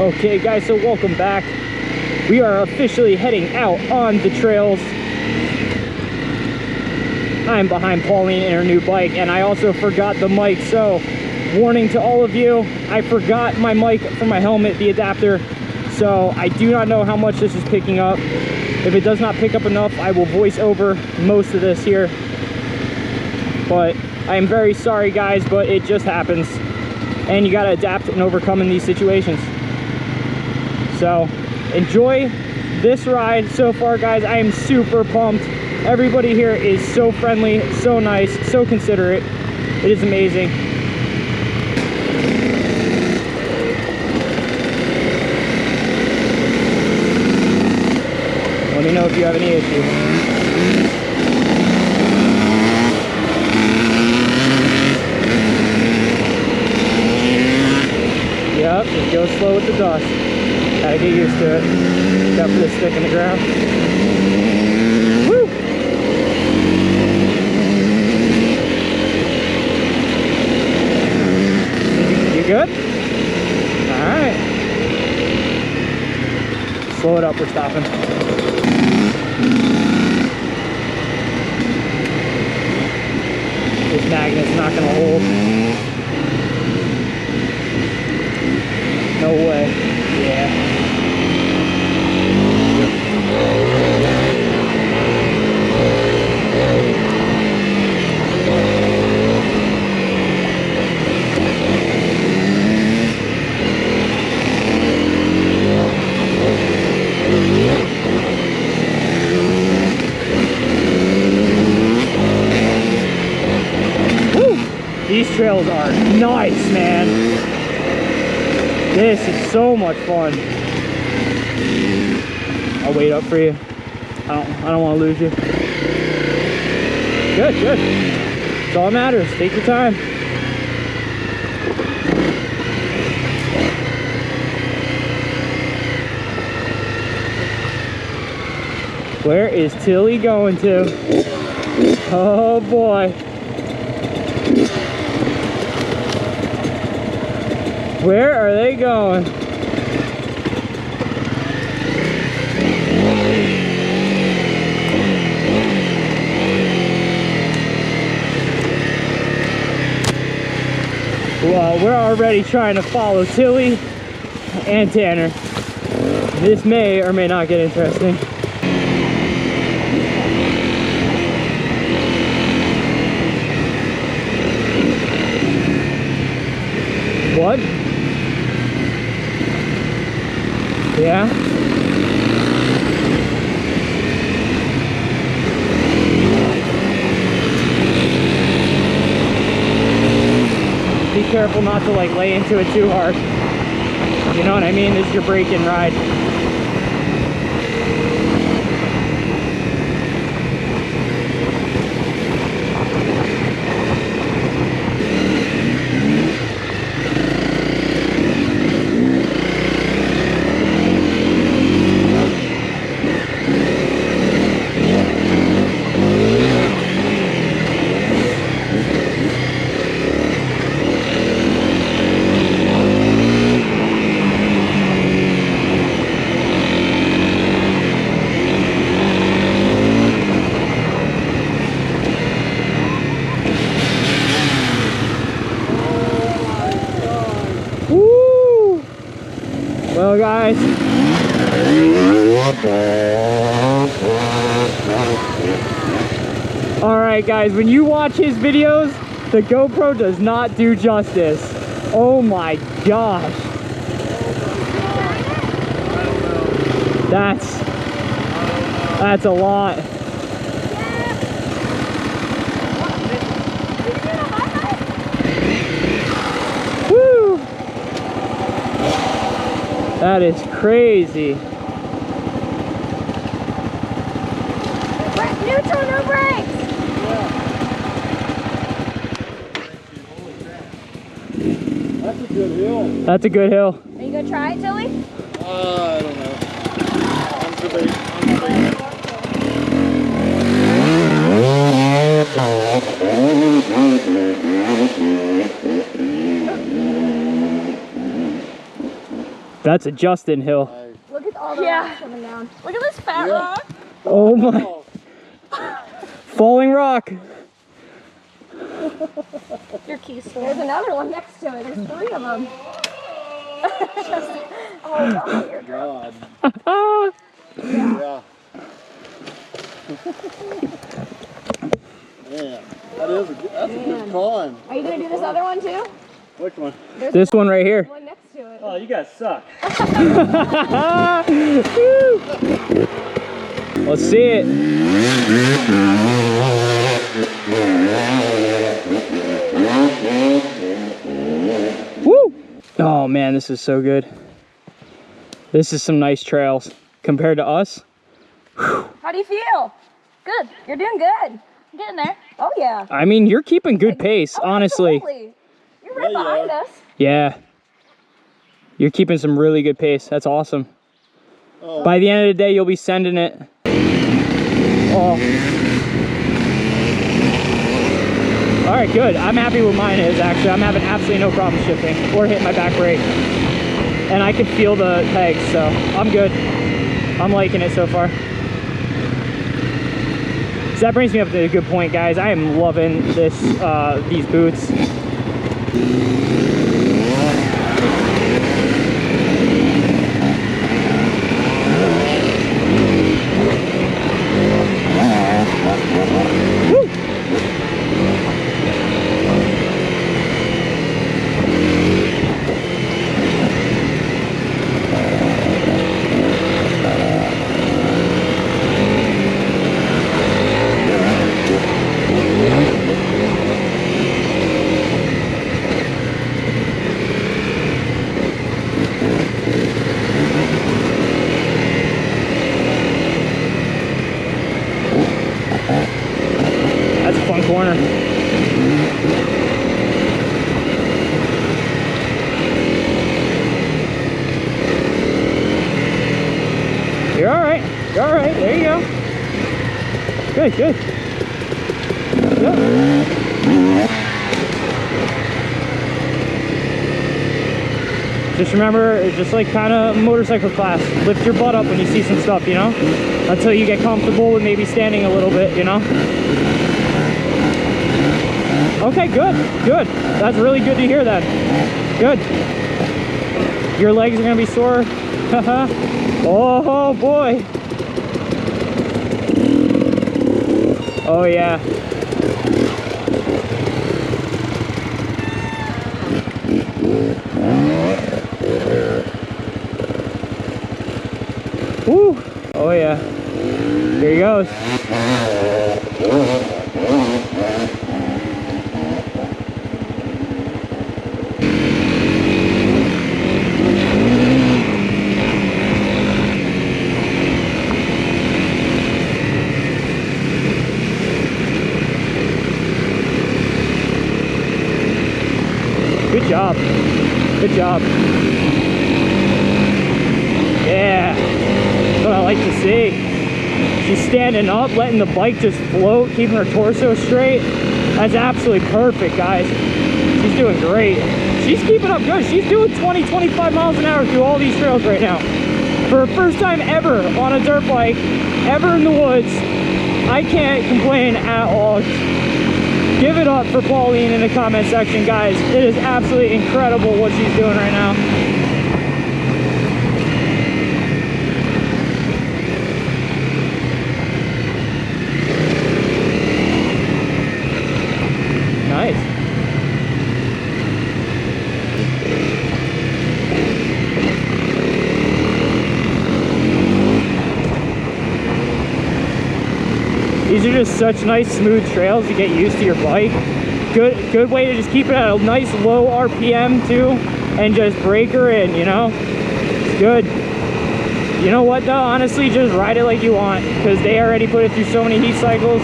Okay guys, so welcome back. We are officially heading out on the trails. I'm behind Pauline in her new bike, and I also forgot the mic, so warning to all of you, I forgot my mic for my helmet, the adapter, so I do not know how much this is picking up. If it does not pick up enough, I will voice over most of this here. But I am very sorry guys, but it just happens. And you gotta adapt and overcome in these situations. So enjoy this ride so far guys. I am super pumped. Everybody here is so friendly, so nice, so considerate. It is amazing. Let me know if you have any issues. Yep, just go slow with the dust. Gotta get used to it. Except for the stick in the ground. Woo! You good? Alright. Slow it up, we're stopping. This magnet's not gonna hold. No way. Yeah. Woo! These trails are nice, man. This is so much fun. I'll wait up for you. I don't want to lose you. Good, good. That's all that matters. Take your time. Where is Tilly going to? Oh boy. Where are they going? Well, we're already trying to follow Tilly and Tanner. This may or may not get interesting. What? Yeah? Be careful not to like lay into it too hard. You know what I mean? This is your break-in ride. Well guys, alright guys, when you watch his videos, the GoPro does not do justice. Oh my gosh. That's a lot. That is crazy. Neutral, no brakes. Yeah. That's a good hill. That's a good hill. Are you gonna try it, Tilly? I don't know. I'm debating. that's a Justin hill. Look at all the rocks coming down. Look at this fat rock. Oh my. Falling rock. Your keys. There's another one next to it. There's 3 of them. Oh, you're God. Yeah. Man, that's a good climb. Are you gonna do this other one too? Which one? There's This one right here. one next to it. Oh, you guys suck. Let's see it. Woo! Oh man, this is so good. This is some nice trails compared to us. How do you feel? Good. You're doing good. I'm getting there. Oh yeah. I mean, you're keeping good pace, honestly. Absolutely. You're right behind us. Yeah. You're keeping some really good pace. That's awesome. Oh. By the end of the day, you'll be sending it. Oh. All right, good. I'm happy with mine is, actually. I'm having absolutely no problem shifting or hitting my back brake. And I can feel the pegs, so I'm good. I'm liking it so far. So that brings me up to a good point, guys. I am loving this, these boots. Woo! That's a fun corner. You're all right. You're all right. There you go. Good, good. Yep. Just remember, it's just like kind of motorcycle class. Lift your butt up when you see some stuff, you know? Until you get comfortable with maybe standing a little bit, you know? Okay, good, good. That's really good to hear that. Good. Your legs are gonna be sore. Oh boy. Oh yeah. Woo! Oh yeah. Here he goes. Good job. Good job. Yeah. That's what I like to see. She's standing up, letting the bike just float, keeping her torso straight. That's absolutely perfect, guys. She's doing great. She's keeping up good. She's doing 20, 25 miles an hour through all these trails right now. For her first time ever on a dirt bike, ever in the woods, I can't complain at all. Give it up for Pauline in the comment section, guys. It is absolutely incredible what she's doing right now. Nice. These are just such nice smooth trails to get used to your bike. Good way to just keep it at a nice low RPM too, and just brake her in, you know? It's good. You know what though, honestly, just ride it like you want, because they already put it through so many heat cycles.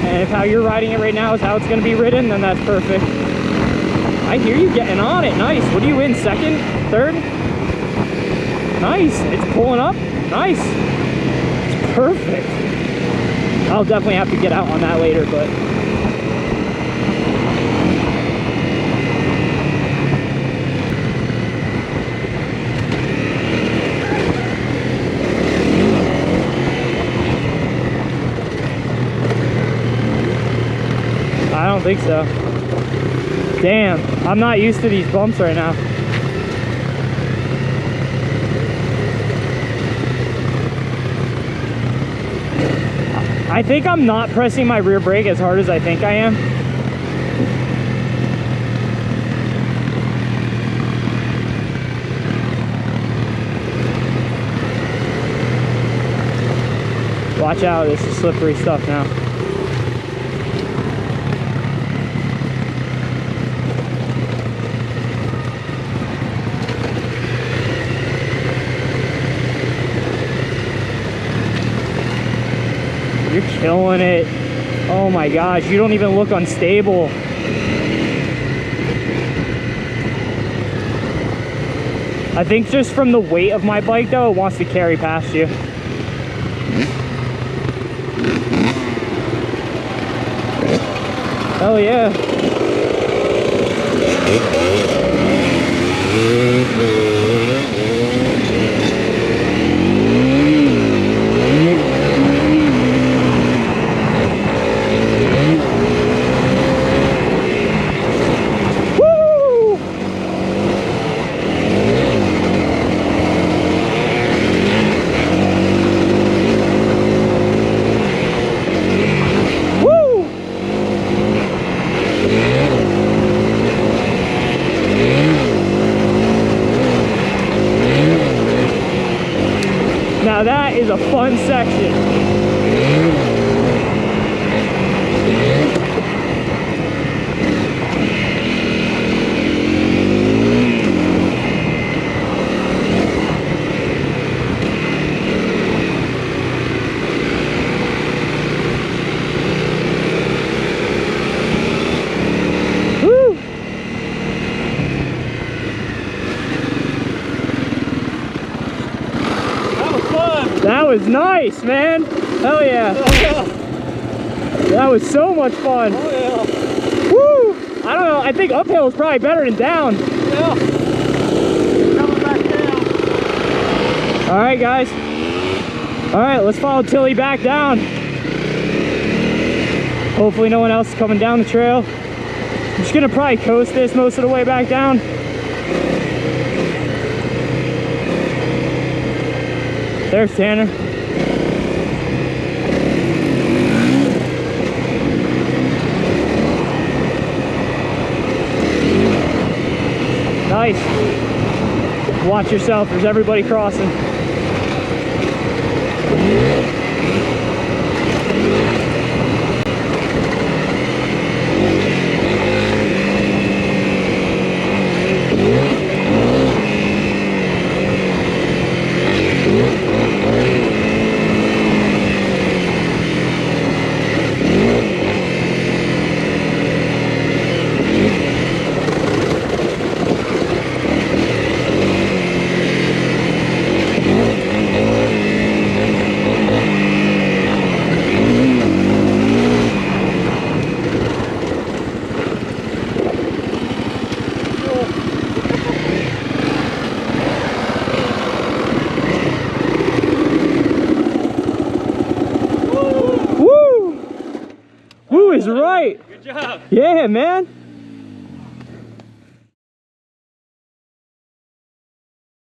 And if how you're riding it right now is how it's gonna be ridden, then that's perfect. I hear you getting on it, nice. What are you in, second, third? Nice, it's pulling up, nice. Perfect. I'll definitely have to get out on that later, but don't think so. Damn, I'm not used to these bumps right now. I think I'm not pressing my rear brake as hard as I think I am. Watch out, this is slippery stuff now. You're killing it. Oh my gosh, you don't even look unstable. I think just from the weight of my bike though, it wants to carry past you. Oh yeah. Now that is a fun section. Woo! That was nice, man. Hell yeah. That was so much fun. Oh yeah. Woo! I don't know. I think uphill is probably better than down. Yeah. Coming back down. All right, guys. All right, let's follow Tilly back down. Hopefully no one else is coming down the trail. I'm just gonna probably coast this most of the way back down. There's Tanner. Nice. Watch yourself, there's everybody crossing. Woo is right. Good job. Yeah, man.